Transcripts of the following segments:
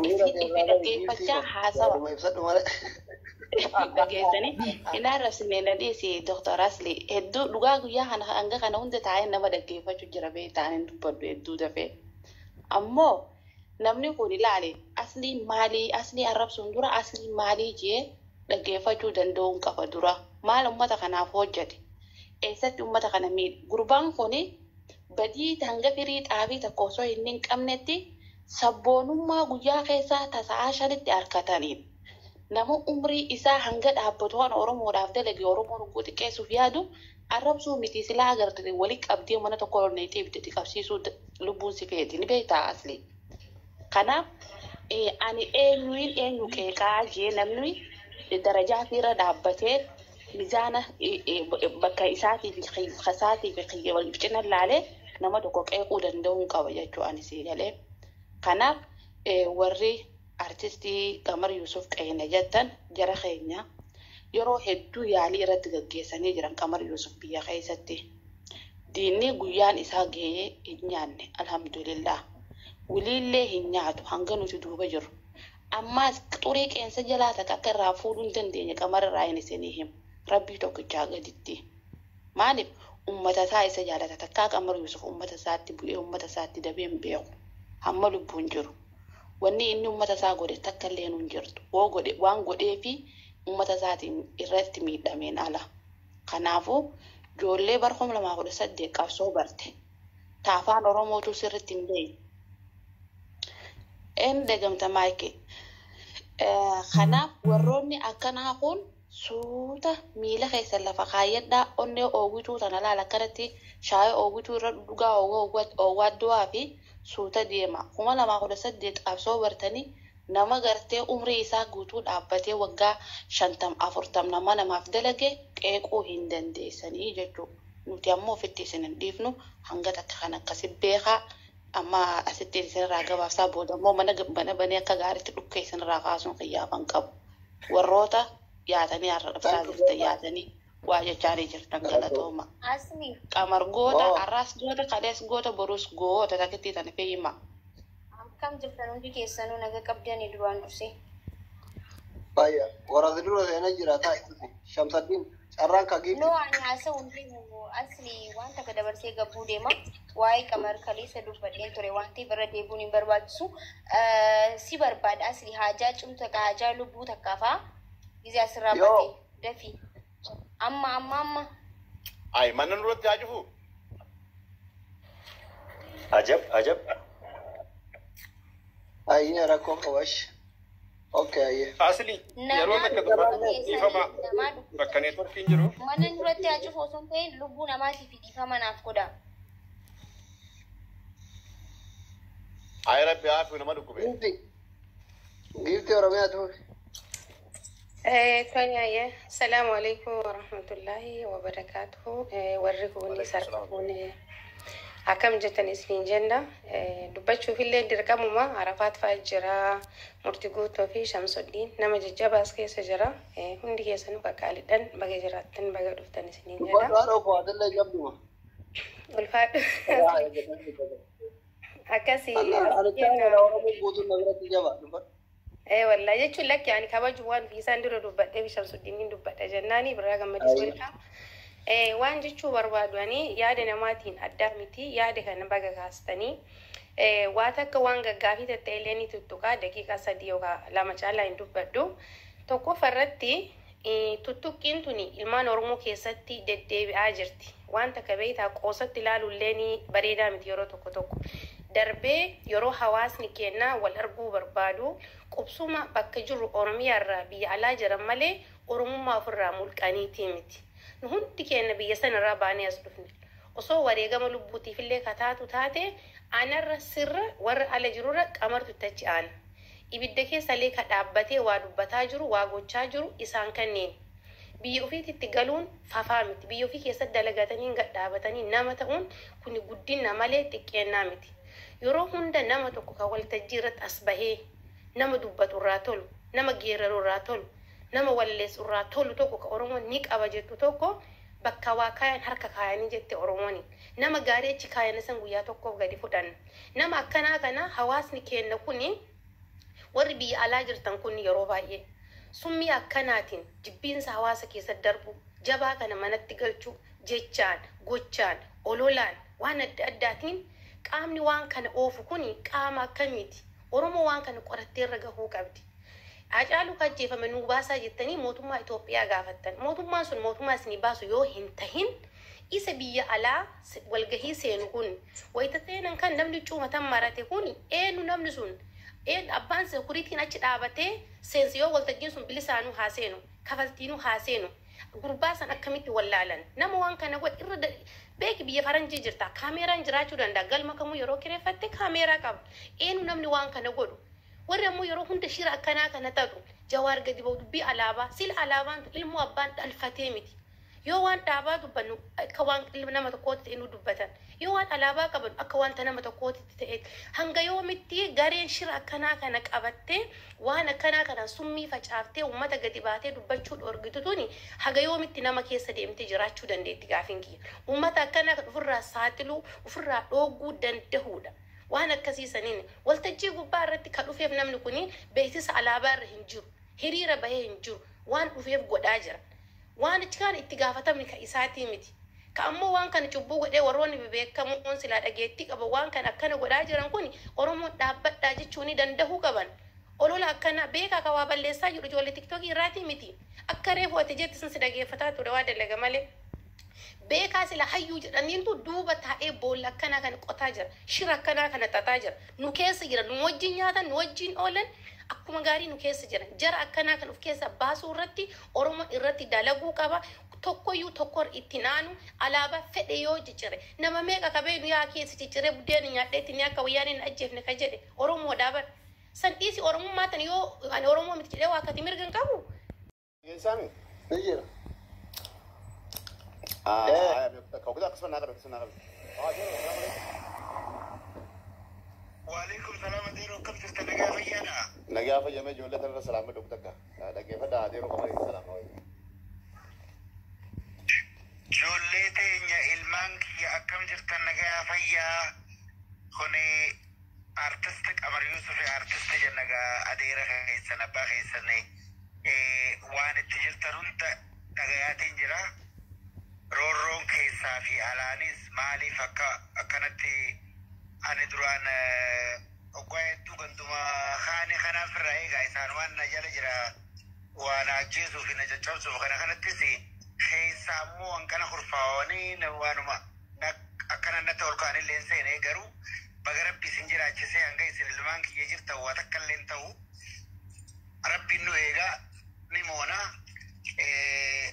itti dhaggeeffachaa haasawa. Dhageessanii hin arrabsine nadhiisi Dr. Asli hedduu dhugaa guyyaa kana hanga kana hunda taa'ee nama dhaggeeffachuu jira bee taa'anii dubbadhu hedduu dafee. Ammoo namni kun ilaale aslii maalii aslii arrabsuun dura aslii maalii jee dhaggeeffachuu danda'uun qaba dura maal ummata kanaaf hojjete eessatti ummata kana miidha gurbaan kuni badii hanga firii xaafii tokko osoo hin qabnetti sabboonummaa guyyaa keessaa tasa'aa shanitti harkataniin nama umrii isaa hanga dhaabbatu waan Oromoodhaaf dalage Oromoon xiqqeessuuf yaadu arrabsuu miti silaa agartee walii qabdee mana tokko olneetee bitti qabsiisuu lubbuun si feeti ni beektaa asli. Kanaaf ani eenyu qeeqaa jee namni darajaa fiira dhaabbatee mizaana bakka isaatii fi khasaatii fi waliif cina laalee nama tokko qeequu danda'uun qaba jechuu ani sii galee. Kanaaf warri artistii Qamar Yusuf Qeena jettan jara keenya yeroo hedduu yaalii irratti gaggeessanii jiran Qamar Yusuf biyya keessatti diinni guyyaan isaa gahee hin nyaanne alhamdulillah wiliillee hin nyaatu hanga nuti duuba jiru ammaas xurii qeensa jalaa takka akka irraa fuudhuu hin dandeenye Qamar irraa hin isinii himu rabbii tokkichaa gaditti maaliif ummata isaa isa jaalata takkaa Qamar Yusuf ummata isaatti bu'ee ummata isaatti dabee hin beeku hamma lubbuun jiru. Wanni inni ummata isaa godhe takka illee hin jirtu. Waan godhee fi ummata isaatiin irratti miidhameen ala. Kanaafuu ijoollee bara 2018 qabsoo barte. Taafaan Oromootu sirriitti hin beeku. Een deegamta maayikee. Kanaaf warroonni akkanaa kun suuta miila keessa lafa kaayyadhaa onnee oowwituu tana laala akkanatti shaayii oowwituu irra dhugaa oowwadduwaa fi suuta deema 2018 qabsoo bartanii nama gartee umrii isaa guutuu dhaabbatee waggaa 50-40 namaaf dalage qeequu hin dandeessanii jechuudha. Nuti ammoo ofitti isin hin dhiifnu hanga takka kan akkasi beekaa amma asitti isinirraa gabaabsaa booda ammoo mana banee akka gaariitti dhukkee isinirraa kaasuun qiyyaafan qabu. Warroota yaatanii har'a dhabsaa jirta yaatanii waa jechaanii jirtan galatooma. Qamar goota arraas goota kalees goota borus goota takkittii tana fe'ima. Kam jirtan hundi keessanuu naga qabdanii duraan dursee. Baay'ee waraabni dura seenaa jira taa'ee Shamsaddiin carraan kagee. No ani haasa hundi asli waan takka dabarsee gabbuu deema waa'ee Qamar kaleessa dubbadheen ture wanti bira deebuun hin barbaachisu si barbaada asli haajaa cimta haajaa lubbuu takkaafaa gizee asirraa baatee dafii. Amma. Ay, mana nurut jajuhu. Ajab. Ay, ini rakam kawash. Okay. Asli. Yaro takka dubbatu ifama bakkane turkin jiru. Mana nurut jajuhu osoo ta'e lubbuu namaatiif ifama naaf godha. Ay rabbi afu nama dukkube. Gifti Oromiyaa tu. كونيا السلام عليكم ورحمة الله وبركاته ورقوني سرقوني حكم جتني سنين جنة دبتشو في الليل دركموا ما عرفات فاجرا مرتقوت في شمس الدين نما ججابا اسكي سجرا هندي كيسانو كالي دن بغي جراتن بغي دفتني سنين جنة والفاد أكاسي والله يجوا لك يعني كواجوان في ساندرو دبّت في شمس الدين دبّت جناني براغم مدسولتا وان جيتشو بربادو يعني يادنا ماتين أدامتي يادك أنا بقى كاستني واتك وانغا غافي تتيليني تتوكا دقيقة سديوكا لما جالا يندبّدو توكو فرطي tuttuqqin tuni ilmaan Oromoo keessatti deddeebi'aa jirti. Wanta kabeeytaa qoosatti ilaalulleenii bareedaa miti yeroo tokko. Darbee yeroo hawaasni kennaa wal arguu barbaadu qubsuma bakka jiru Oromiyaarraa biyya alaa jiran malee Oromummaa ofirraa mulqaniitii miti. Nu hundi keenya biyya sanarraa baanee as dhufne. Osoo wareegama lubbuutiifillee kataatu taate aanarra sirra warra ala jirurra qamartu tachi aana. Ibidda keessa lee ka dhaabbatee waa dubbataa jiru waa gochaa jiru isaan kanneen biyya ofiitti galuun fafaa miti. Biyya ofii keessatti dalagatanii gad dhaabatanii nama ta'uun kun guddina malee xiqqeennaa miti. Yeroo hunda nama tokko ka waltajjii irratti as bahee nama dubbatu irraa tolu, nama geeraru irraa tolu, nama walleessu irraa tolu tokko ka Oromoon ni qaba jettu tokko bakka waa kaayan harka kaayanii jette Oromooni. Nama gaarii achi kaayan san guyyaa tokkoof gadi fudhanna. Nama akkanaa kana hawaasni keenya kuni warri biyya alaa jirtan kun yeroo baay'ee summii akkanaatiin jibbiinsa hawaasa keessa darbu jabaa kana manatti galchuu jechaan gochaan ololaan waan adda addaatiin qaamni waan kana oofu kuni qaama akkamiiti oromoo waan kana qorattee irra gahuu qabdi. Hacaaluu ajjeefame nuu baasaa jettanii mootummaa Itoophiyaa gaafattan mootummaan sun mootummaa isinii baasu yoo hin tahin isa biyya alaa walgahii seenu kun wayita seenan kan namni cuumatan marate kun eenyu namni sun abbaan sekuriitiin achi dhaabatee seensi yoo waltajjiin sun bilisaanuu haa seenu kafaltiinuu haa seenu gurbaa san akkamitti wallaalan nama waan kana godhe irra beeki biyya faranjii jirta kaameeraan jiraachuu danda'a galma kamuu yeroo kireeffatte kaameeraa qaba eenyu namni waan kana godhu warri ammoo yeroo hunda shira akkanaa kana ta'u jawaar gadi ba'u dubbii alaabaa sila alaabaan ilmoo abbaan dhalfatee miti yoo waan dhaabaa dubbannu akka waan ilma nama tokkootti ta'e nu dubbatan yoo waan alaabaa qaban akka wanta nama tokkootti ta'e hanga yoomitti gareen shira akkanaa kana qabattee waan akkanaa kana summii facaaftee uummata gadi baatee dubbachuu dhorgitutuuni hanga yoomitti nama keessa deemtee jiraachuu dandeetti gaafin kiyya uummata akkanaa kan ofirraa saaxiluu ofirraa dhooguu danda'uudha. Waan akkasiisaniin waltajjii gubbaa irratti kan dhufeef namni kuni beeksisa alaabaa irra hin jiru hiriira bahee hin jiru waan dhufeef godhaa jira waan itti kan itti gaafatamni ka isaatii miti ka ammoo waan kana cubbuu godhee warroonni beekamuun silaa dhageettii qaba waan kana akkana godhaa jiran kuni oromoon dhaabbadhaa jechuu ni danda'uu qaban olola akkana beekaa ka waa balleessaa jiru ijoollee tiktookii irraatii miti akka reefu ati jetti sin si dhageeffataa ture waa dalaga malee. Beekaa sila hayyuu jedhaniintu duuba taa'ee boolla akkanaa kana qotaa jira shira akkanaa kana xaxaa jira nu keessa jira nu wajjin nyaatan nu wajjin oolan akkuma gaarii nu keessa jira jara akkanaa kan of keessa baasuu irratti oromoo irratti dalaguu qaba tokkoyyuu tokkor itti naanu alaabaa fedhe yoo ciccire nama meeqa qabee nu yaa keessa ciccire buddeen nyaadheetti ni akka wayyaaniin hin ajjeefne ka jedhe oromoo dhaaban san dhiisi oromummaa tan yoo ani oromoo miti jedhee waa akkati mirgan qabu. وعليكم السلام ديرو كم تست نجافينا نجافي ما جولة ترى سلام دكتور نجافة دا ديرو كمان سلام جولة تينيا المانك يا كم تست نجافيا خني artistic أمر يوسف artistic جنجا أديره هيسنا بخيسني وان التجرترون نجاتين جرا رورون كيسا في علانيس مالي فكا أكنتي أنا دران أقوى دوغندما خاني خنا في الرأي غايسان وانا جرا وانا جيزو في نجاتشوسو خنا تسي خيسا مو أنكنا خرفاوني نوانما أكنا نتولكاني لينسين إيغارو بغرب بسنجر أجسي أنغي سلمان كي يجير توا تكالين تاو ربي نو إيغا نمونا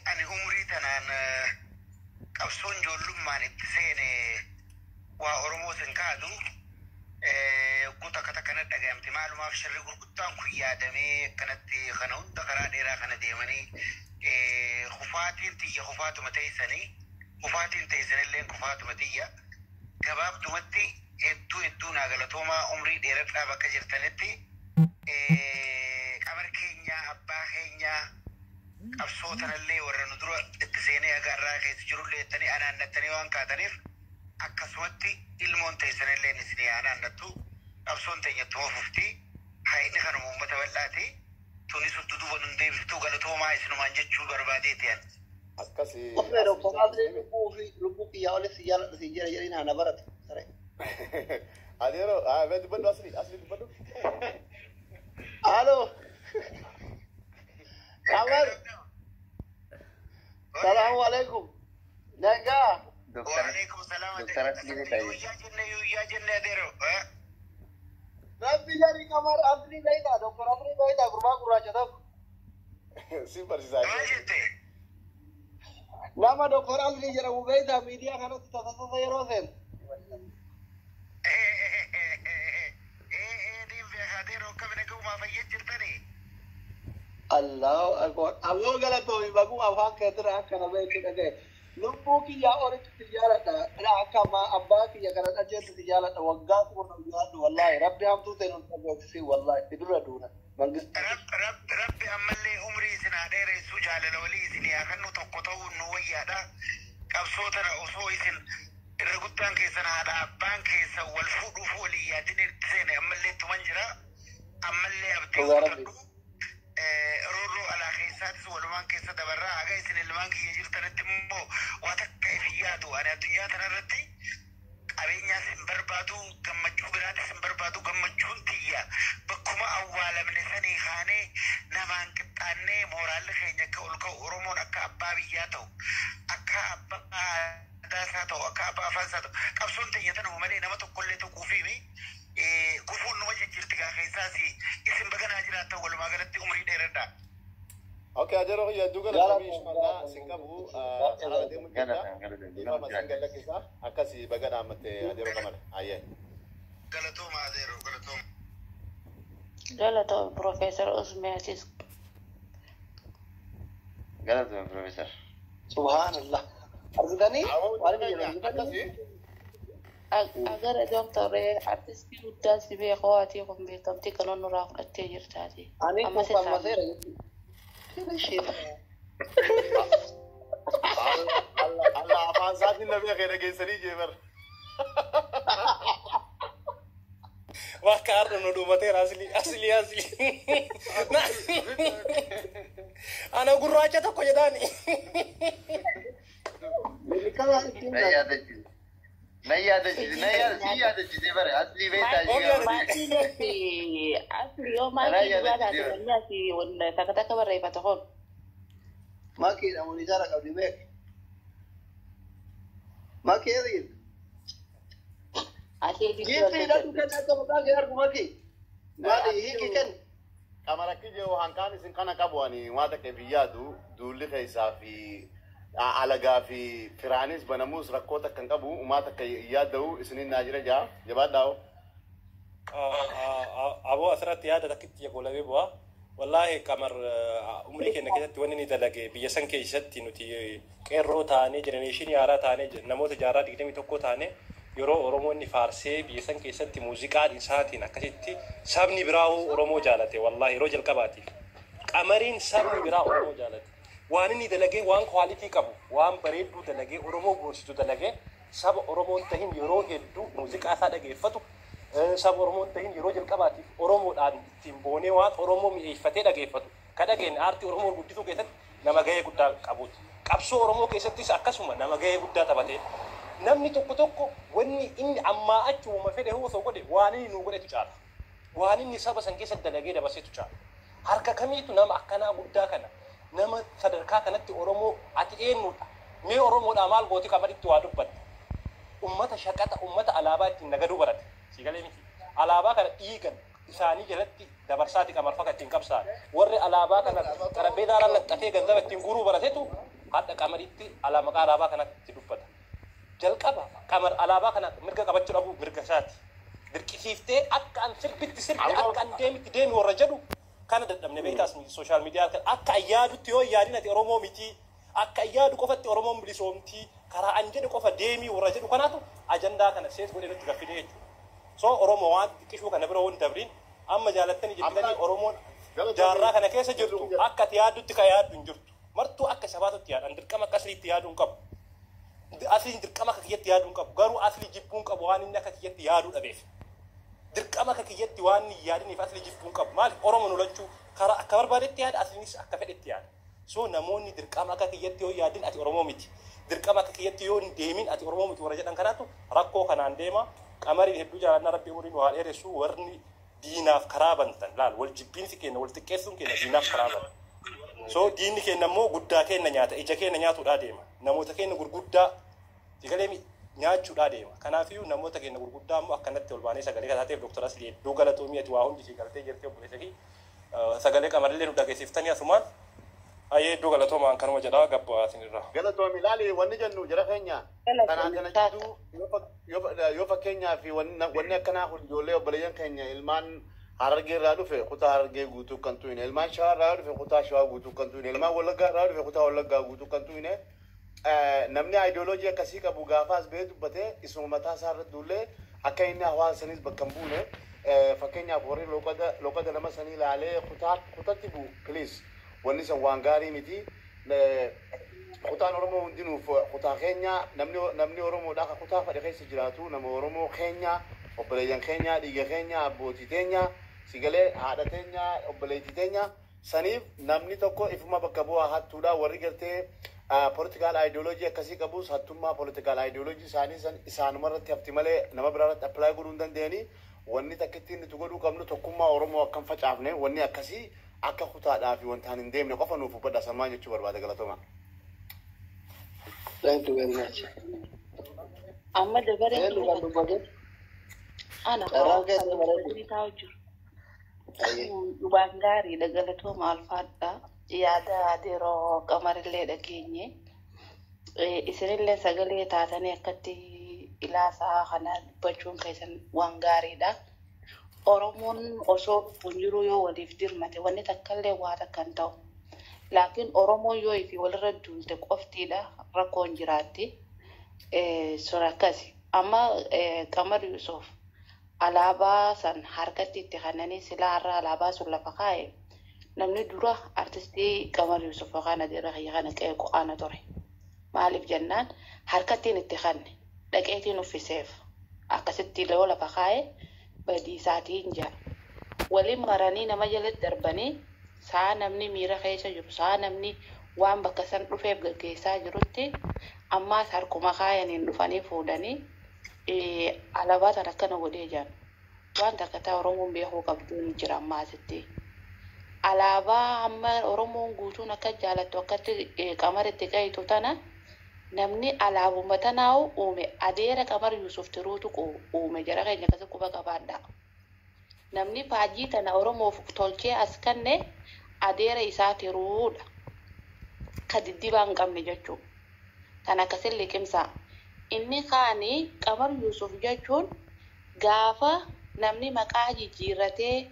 أنا عمري تنان qabsoon ijoollummaan itti seene waa oromoo sin kaadu guuta akka takkanatti dhagayamte maalumaaf shirri gurguddaan kun yaadamee akkanatti kana hunda karaa dheeraa kana deemanii kufaatiin tiyya kufaatuma teessanii kufaatiin teessanillee kufaatuma tiyya gabaabdumatti hedduu naa galatoomaa umrii dheeradhaa bakka jirtanitti qamar keenya abbaa keenya qabsootan illee warra nu dura itti seenee agarraa keessa jirullee ittanii anaannattanii waan kaataniif akkasumatti ilmoon teessan illee isinii anaannattu qabsoon teenyattuma fuftii haidni kanuma uummata bal'aati tunis duduba nun deebiftuu galatoomaa isinumaan jechuu barbaadeeti yan. Akkasii. Ofeero komaatee lubbuu kiyyaa olis si jira jedhin hana barate. Adeero dubbadhu asli dubbadhu. Haaloo. Kabar. Assalamu alaikum. Naga. Waalaikum salam. Dokter Asli ni saya. Ya jenne Adeero. Rabbi jari kamar asli baita, Dokter Asli baita, kurma kuracha tab. Simpel sih saya. Maal jette? Nama Dokter Asli jara baita media kanatti tasasa yeroo sen. Adeero kamina guma fayyad jirtani. Allahu akbar. Abo galatoomi bagu afaan keetira akkana beeku dhagee. Lubbuu kiyyaa oritti tijaaradha. Ina akka abbaa kiyya kana dhajeetti tijaaradha. Waggaa kurna yaaddu wallahi. Rabbi hamtuu ta'e nun dhageessisi wallahi. Idura duuna. Mangistu. Rabbi ammallee umrii isin haa dheeressu jaalala walii isinii haa kennu tokko ta'uun nu wayyaadha. Qabsootana osoo isin irra guddaan keessan haadha abbaan keessa wal fuudhuuf walii yaadin itti seene ammallee tuman jira. Ammallee murtii fudhadhu roorroo alaa keessaatis walumaan keessa dabarraa haga isin ilmaan kiyya jirtanitti immoo waa takka ifin yaadu ani addunyaa tanarratti qabeenyaas hin barbaadu gammachuu biraatis hin barbaadu gammachuun tiyya bakkuma awwaalamne sanii kaanee namaan qixxaannee mooraalli keenya akka ol ka'u oromoon akka abbaa biyyaa ta'u akka abbaa aadaasaa ta'u akka abbaa afaansaa ta'u qabsoon tiyya tanuma malee nama tokkollee tuquufiimi gufuun numa jijjiirti gaa keessaas isin baganaa jiraattan walumaa galatti umrii dheeradha. Okay, ajero ya duga na sabi ishmalla singabu ala demu kita ima masingala kisa akasi bagada mate ajero kamar aye galatoma ajero galatoma galatoma professor Osmeatis galatoma professor subhanallah argani agar doctor artisti udas be khawati kum be kamti kanon raf atte jirtati amma se masera Allah afaan saatiin namni akka dhageessanii jeebar. Wakka har'a nu dhumateera asli. Ana gurraacha tokko jedhaani. Na yaadachiise bare asli beektaa asli yoo maakii dhugaadhaa ta'anii wanda takka barreeffata kun. Maakii dhamuun isaa qabdi beek. Maakii eriin. Jiitti hidhatu kan akka maqaa kee argu maakii. Maali hiiki kan. Qamarakki jiru hanqaan isin kana qabu ani waan takka biyyaadu duulli keessaa fi alagaa fi firaanis banamuus rakkoo takka hin qabu uumaa takka yaadda'u isiniin naa jira jaa jabaadhaa'u. Aboo asirratti yaada takkitti yaaqoolabee bu'aa. Wallahi qamar umrii keenya keessatti wanni ni dalage biyya san keessatti nuti qeerroo taanee jenereeshinii haaraa taanee namoota jaarraa 21 taanee yeroo Oromoonni faarsee biyya san keessatti muuziqaan isaatiin akkasitti sabni biraa Oromoo jaalate wallahi yeroo jalqabaatiif qamariin sabni biraa Oromoo jaalate waan inni dalagee waan kwaalitii qabu waan bareedduu dalagee Oromoo boonsitu dalagee saba Oromoon tahin yeroo hedduu muuziqaa isaa dhageeffatu saba Oromoon tahin yeroo jalqabaatiif Oromoodhaan ittiin boonee waan Oromoo mi'eeffatee dhageeffatu kadhageen aartii Oromoo guddisuu keessatti nama gahee guddaa qabuuti. Qabsoo Oromoo keessattis akkasuma nama gahee guddaa taphatee namni tokko wanni inni ammaa achuma fedhe osoo godhe waan inni nu godhetu caala. Waan inni saba san keessatti dalagee dabarseetu caala. Harka kamiitu nama akkanaa guddaa kana nama sadarkaa kanatti Oromoo ati eenyudha? Mee Oromoodhaa maal gooti qamaritti waa dubbatte? Ummata shaqaxa ummata alaabaa ittiin nagaduu barate. Sigalee miti. Alaabaa kana dhiigan isaanii jalatti dabarsaati qamarfaka ittiin qabsaa. Warri alaabaa kana xarapheezaarra laxxafee ganzaba ittiin guuruu baratetu hadda qamaritti maqaa alaabaa kanatti dubbata. Jalqaba qamar alaabaa kana mirga qabachuu dhabuu mirga isaati. Dirqisiiftee akka an sirbitti akka an deemi warra jedhu kana dadhabne beektaas sooshaal miidiyaa kan akka ayyaadutti yoo yaadin ati Oromoo miti akka ayyaadu qofatti Oromoon bilisoomti karaa an jedhu qofa deemii warra jedhu kanaatu ajandaa kana sees godhee nutti gaffidee jechuudha. So Oromoo waan xiqqishuu kana bira waan dabriin amma jaalattanii jettanii Oromoon jaarraa kana keessa jirtu akka ati yaaddutti ka yaaddu hin jirtu. Martuu akka sabaatutti yaadan dirqama akka asliitti yaaduu hin qabu. Asliin dirqama akka kiyyatti yaaduu hin qabu. Garuu aslii jibbuu hin qabu waan inni akka kiyyatti yaaduu dhabeef. Dirqama akka kiyyatti waan inni yaadiniif aslii jibbuu hin qabu. Maali Oromoon ulachuu karaa akka barbaadetti yaada asliinis akka fedhetti yaada. So namoonni dirqama akka kiyyatti yoo yaadin ati Oromoo miti. Dirqama akka kiyyatti yoo hin deemin ati Oromoo miti warra jedhan kanaatu rakkoo kanaan deema. Qamari hedduu jaalannaa rabbii umriin waa dheeressu warri diinaaf karaa bantan laal wal jibbiinsi keenya wal xiqqeessuun keenya diinaaf karaa bantan. So diinni keenya immoo guddaa keenya nyaata ija keenya nyaatuudhaa deema. Namoota keenya gurguddaa sagalee nyaachuudhaa deema. Kanaafiyyuu namoota keenya gurguddaa immoo akkanatti ol baanee sagalee kataateef Dr. Asli hedduu galatoomii ati waa hundi ishee galtee jirtee obboleessa fi sagalee qamarillee nu dhageessiftanii asumaan ayee hedduu galatoomaan kanuma jedhaa gabbaa isinirraa. Galatoomi ilaali wanni jennu jara keenya kanaan kana jidduu yoo fakkeenyaa fi wanni akkanaa kun ijoollee obboleeyyan keenya ilmaan Harargee irraa dhufe kutaa Harargee guutuu kan tuyne ilmaan Shawaa irraa dhufe kutaa Shawaa guutuu kan tuyne ilmaan Wallaggaa irraa dhufe kutaa Wallaggaa guutuu kan tuyne namni ideoloojii akkasii qabu gaafaas bee dubbatee isuma mataa isaa irratti duullee akka inni hawaasa sanis bakka hin buune fakkeenyaaf warri loqoda nama sanii ilaalee kutatti bu'u please wanni san waan gaarii miti kutaan Oromoo hundinuuf kutaa keenya namni Oromoodhaa akka kutaa fadhe keessa jiraatu nama Oromoo keenya obboleeyyan keenya dhiiga keenya abbootii keenya sigalee haadha teenya obboleettii teenya saniif namni tokko ifuma bakka bu'aa hattuudha warri gartee political ideology akkasii qabus hattummaa political ideology isaanii san isaanuma irratti hafti malee nama biraa irratti apply godhuu hin dandeenye wanni takka ittiin itti godhuu qabnu tokkummaa Oromoo akkam facaafne wanni akkasii akka kutaadhaa fi wanta hin deemne qofa nuuf hubadha samaa jechuu barbaada galatooma. Thank you very much. Amma dabaree ana dhubaan gaariidha galatooma alfaadha yaada adeeroo qamarillee dhageenye isinillee sagalee taatanii akkatti ilaasaa kana dubbachuun keessan waan gaariidha. Oromoon osoo jiru yoo waliif dirmate wanni takkallee waa takkan ta'u. Laakiin Oromoon yoo ifi walirra duulte qoftiidha rakkoon jiraatti. Sun akkasi. Amma Qamar Yusuf alaabaa san harkatti itti kannanii silaa har'a alaabaa sun lafa kaa'e namni dura artistii Qamar Yusuf yookaan adeera kiyya kana qeequ ana ture. Maaliif jennaan harkattiin itti kanne dhaqeetiin uffiseef akkasitti illee lafa kaa'e badiisaatiin jira. Waliin maranii nama jalatti darbanii saa namni miira keessa jiru saa namni waan bakka san dhufeef gaggeessaa jirutti ammaas harkuma kaayaniin dhufanii fuudhanii alaabaa tan akkana godhee jiran. Waan takka Oromoon beekuu qabduun jira ammaasitti. Alaabaa amma Oromoon guutuun akka jaalattu akkatti Qamaritti qayitu tana namni alaabuma tanaa'u uume adeera Qamar Yusuf tiruutu uume jara keenya akkasii quba qabaadha. Namni faajii tana Oromoof tolchee as kanne adeera isaa tiruudha. Ka diddibaa hin qabne jechuudha. Tan akkasiin liqimsaa. Inni kaanii Qamar Yusuf jechuun gaafa namni maqaa jijjiirratee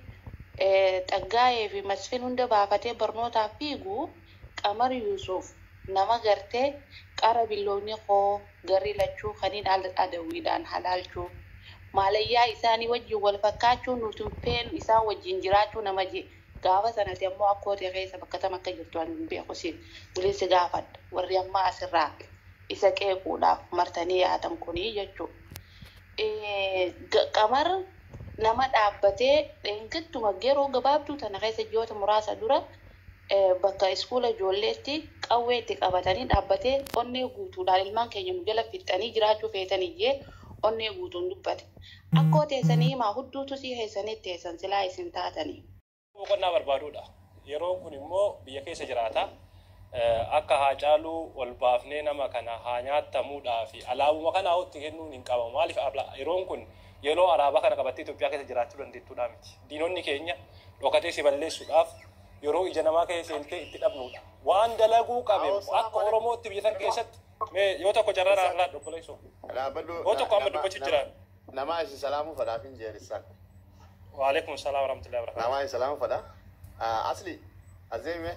Xaggaayee fi Masfin hunda baafatee barnootaaf fiigu Qamar Yusuf nama gartee qara billoonni koo garri lachuu kaniin adawiidhaan halaalchuu maalayyaa isaanii wajjin wal fakkaachuu nuti feenu isaan wajjin jiraachuu nama gaafa sanatti ammoo akkootee keessa bakka tam akka jirtu hin beeku siin waliin gaafadha warri ammaa asirraa isa qeequudhaaf martanii yaatan kunii jechuudha. Qamar nama dhaabbatee dheengattuma yeroo gabaabduu tana keessa ji'oota muraasa dura bakka iskuula ijoolleetti qawwee itti qabatanii dhaabbatee onnee guutuudhaan ilmaan keenya nu jala fixanii jiraachuu feetanii jee onnee guutuun dubbate. Akkoo teessanii himaa hudduutu sii keessanii teessan silaa isin taatanii. Boqonnaa barbaaduudha. Yeroon kun immoo biyya keessa jiraata. Akka Haacaaluu wal baafnee nama kana haa nyaattamuudhaa fi alaabuma kana hawwatti kennuun hin qabamu. Maaliif yeroon kun yeroo alaabaa kana qabattee Itoophiyaa keessa jiraachuu dandeettuudha miti. Diinonni keenya dhokatee si balleessuudhaaf yeroo ija namaa keessa seentee itti dhabnuudha. Waan dalaguu qabe akka Oromootti biyya sana keessatti yoo tokko carraa irraa dhobboleessu. Yoo tokko amma dubbachuu jira. Nama isin salaamuu fadhaaf hin jeerisaan. وعليكم السلام ورحمة الله وبركاته. نعم السلام فدا. أصلي أزيمة.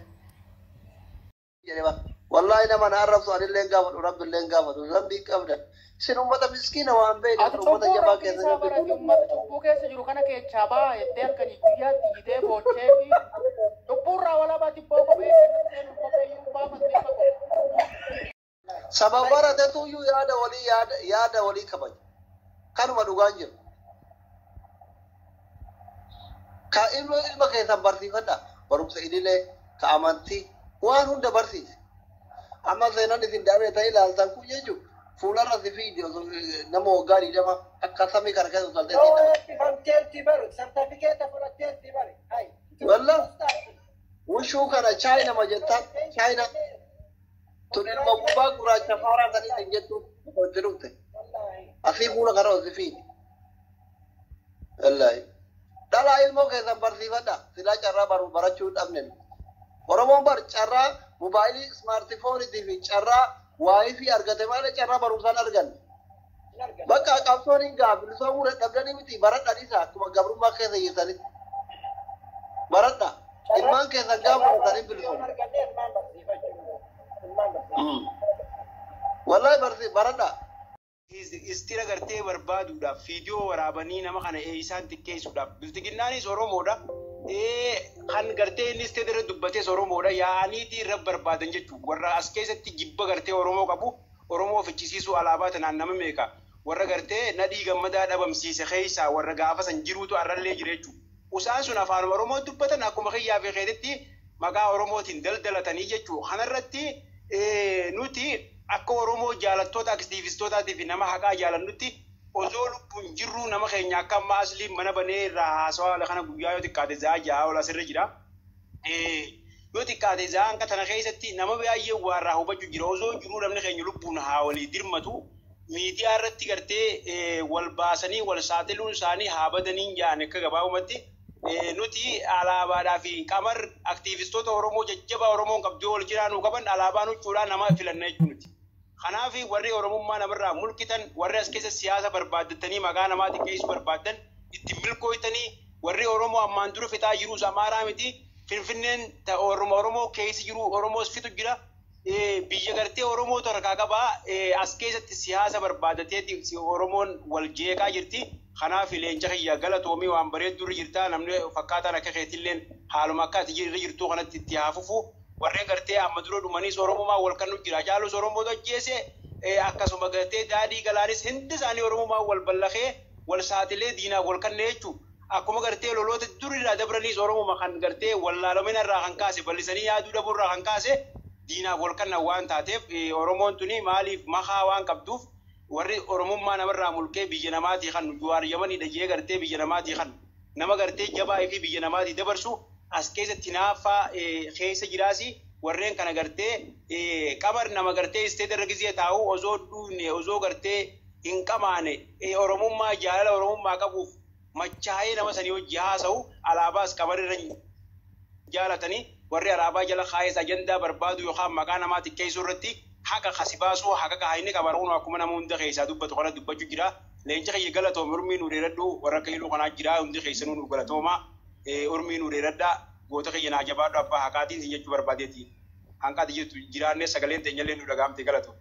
والله إنما أنا أعرف سؤال اللي قامت ورب اللي قامت وربي قامت. شنو متى مسكينة وان بين متى جبا كذا. Bukan sejuru kana ke caba etel kan dia tide bocevi. Tupura wala bati popo be Sabab barat itu you yada wali kabaj. Kan maduganjir. Ka ilma keessan barsiifadha barumsa idilee ka amantii waan hunda barsiise amma seenaan isin daabee ta'e ilaaltan kun jechuun fuularra si fi nama waggaa 20 akka samii kana keessa utaltee walla wushuu kana chaayina ma jettaan chaayina tun ilma gubbaa gurraacha faaraa sanii hin jettu hojii dhufte asii fuula kana hojii fi wallahi dala ilmoo keessan barsiifadha silaa carraa barachuu dhabne Oromoon bar carraa moobaayilii smaartifooniitii fi carraa waayifii argate malee carraa barumsaan arganne bakka qabsoon hin gaafne muudee dhabdanii miti baradha dhiisa akkuma gabrummaa keessa hiisanitti baradha ilmaan keessan gaafa baratanii bilisoon wallahi baradha. Istira gartee barbaaduudhaaf viidiyoo waraabanii nama kana isaan xiqqeessuudhaaf biltiginnaanis Oromoodha. Kan gartee innis teedere dubbatees Oromoodha. Yaa'aniitii irra barbaadan jechuudha. Warra as keessatti jibba gartee Oromoo qabu Oromoo fichisiisuu alaabaa tanaan nama meeqa. Warra gartee nadhii gammadaa dhabamsiise keessaa warra gaafa san jiruutu arrallee jira jechuudha. usaan sun afaan Oromoo dubbatan akkuma kiyyaa fi keetitti maqaa Oromootiin daldalatanii jechuu kanarratti nuti akka Oromoo jaalattoota aktiivistootaatiif fi nama haqaa jaalannutti osoo lubbuun jirru nama keenya akka amma asliin mana banee irraa haasawaa kana guyyaa yoo xiqqaate za'a ja'a ol asirra jira. Yoo xiqqaate za'a hanqa tana keessatti nama baay'ee waarraa hubachuu jira osoo jiruu namni keenya lubbuun haa walii dirmatu miidiyaa irratti gartee wal baasanii wal saaxiluun isaanii haa badanii jaan akka gabaabumatti nuti alaabaadhaa fi qamar aktiivistoota Oromoo jajjabaa Oromoon qabduu wal jiraanuu qaban alaabaa nuchuudhaan nama filannee jechuuti. Kanaaf warri Oromummaa namarraa mulqitan warri as keessa siyaasa barbaaddatanii maqaa namaa xiqqeessuu barbaadan itti milkooytanii warri Oromoo ammaan dura fixaa jirus amaaraa miti Finfinneen Oromoo keessa jiru Oromoos fitu jira. Biyya gartee Oromoo harkaa qabaa as keessatti siyaasa barbaaddatee Oromoon wal jeeqaa jirti. Kanaaf leenca kiyya galatoomii waan bareedduu irra jirta namni fakkaataan akka keetilleen haaluma akka ati irra jirtu kanatti itti haafufu warreen gartee amma dura dhumaniis Oromummaa wal kannu jira jaalus Oromoo ajjeese akkasuma gartee daadhii galaanis hindi isaanii Oromummaa wal ballaqee wal saaxilee diinaa wal kannee jechuudha. Akkuma gartee loloota durirraa dabraniis Oromuma kan gartee wallaalomina irraa kan kaase bal'isanii yaaduu dhabuu irraa kan kaase diinaa wal kanna waan taateef Oromoon tuni maaliif mahaa waan qabduuf warri Oromummaa namarraa mulqee biyya namaatii kan Jawaar Yamanii dhajee gartee biyya namaatii kan nama gartee jabaa fi biyya namaatii dabarsu as keessatti naaffaa keessa jiraasi warreen kana gartee qamar nama gartee isteet irra gizee taa'u osoo duune osoo gartee hin qamaane Oromummaa jaalala Oromummaa qabuuf machaa'ee nama sanii hojii haasa'u alaabaas qamar irra jaalatanii warri alaabaa jala kaayes ajandaa barbaadu yookaan maqaa namaa xiqqeessuu irratti haqa kasibaasuu haqa kaayinni qabaruun akkuma nama hunda keessaa dubbatu kana dubbachuu jira. Leenca kiyya galatooma urmii nu dheeradhu warra kayyiluu kanaa jira hundi keessanuu nu galatooma urmii nu dheeradha goota kiyya naa jabaadhu abbaa haqaatiin si jechuu barbaadeeti. Hanqaati jirtu jiraannee sagaleen teenyallee nu dhagaamte galatu.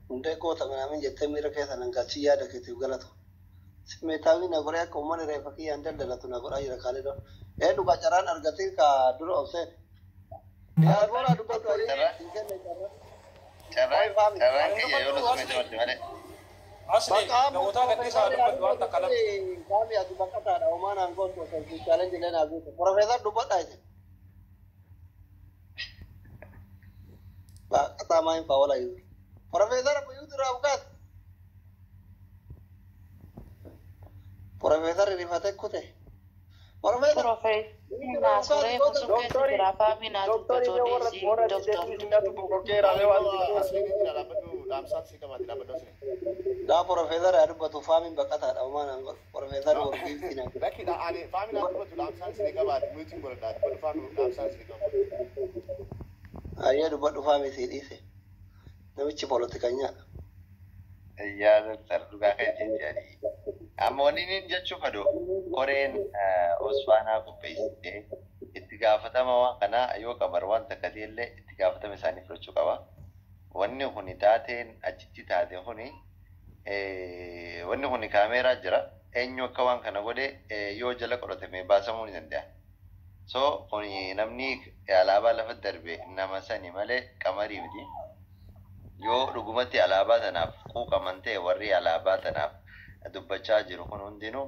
Hundee goota minaamin jettee miira keessa nangalchii yaada keetiif galatu. Simeetaawii na godhee akka uummanni reefa kiyyaan daldalatu na godhaa jira kaalee dha. Dhugaa carraan argatee ka dura obsee. Boora dubbatu Carraan kiyya yoo nuti miti malte malee. Asli namoota gadhiisaa dubbatu waan takka lafa. Kaami ati baqqataadha homaanaan goontu osoo chaalenji leen haguutu. Profeesar dubbadhaa jira. Baqqataa maayin faa wala yuutu. Profeesar yuutu irraa bukaas. Profeesar rifatee kute. Profeesar. Da profeesar yaa dubbatu faamiin baqqataadha homaanaan goontu. Profeesar wargiifti na. Lakki ani faamiin haa dubbatu dhaamsaan sini qabaate muutiin godhadhaa dubbatu faamiin dhaamsaan sini qabaate. Ayyee dubbadhu faamii sii dhiise. Namichi poolitikanyaadha. Yaada dhugaa kan jedhanii. Amma wanni inni jechuu fedhu koreen Osfaanaa qopheessitee itti gaafatama waan kanaa yoo qabar waan takka illee itti gaafatama isaanii fudhachuu qaba. Wanni kuni taateen achitti taate kuni wanni kuni kaameeraa jira. Eenyu akka waan kana godhe yoo jala qoratame baasamuu ni danda'a. So kuni namni alaabaa lafa darbe nama sani malee qamarii miti. Yoo dhugumatti alaabaa tanaaf quuqaman ta'e warri alaabaa tanaaf dubbachaa jiru kun hundinuu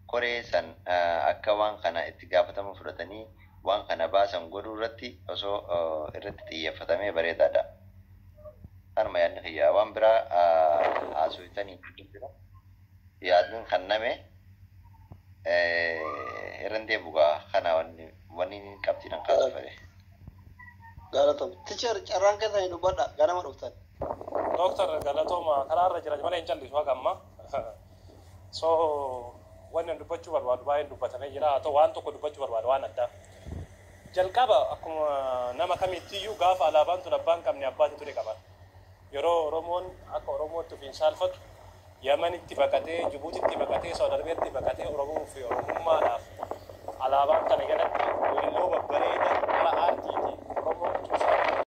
koree san akka waan kana itti gaafatama fudhatanii waan kana baasan godhuu irratti osoo irratti xiyyeeffatamee bareedaadha. Kanuma yaadni kiyyaa waan biraa haasofitanii yaadni kan name irran deebugaa kana wanni qabxiidhaan kaasufate. Galatoom. Ticher carraan keessa hin dubbadha ganama dhuftan. Doktor galatooma karaarra jira malee hin callisu haga amma. So wannan dubbachuu barbaadu baay'een dubbatamee jira haa ta'u waan tokko dubbachuu barbaadu waan addaa. Jalqaba akkuma nama kamittiyyuu gaafa alaabaan tun abbaan qabne abbaatu ture qaba. Yeroo Oromoon akka Oromootti ofiin saalfatu Yamanitti baqatee Jibuutitti baqatee Saawud Arabiyaatti baqatee Oromoo fi Oromummaadhaaf alaabaan kana jalatti weelloo babbareeda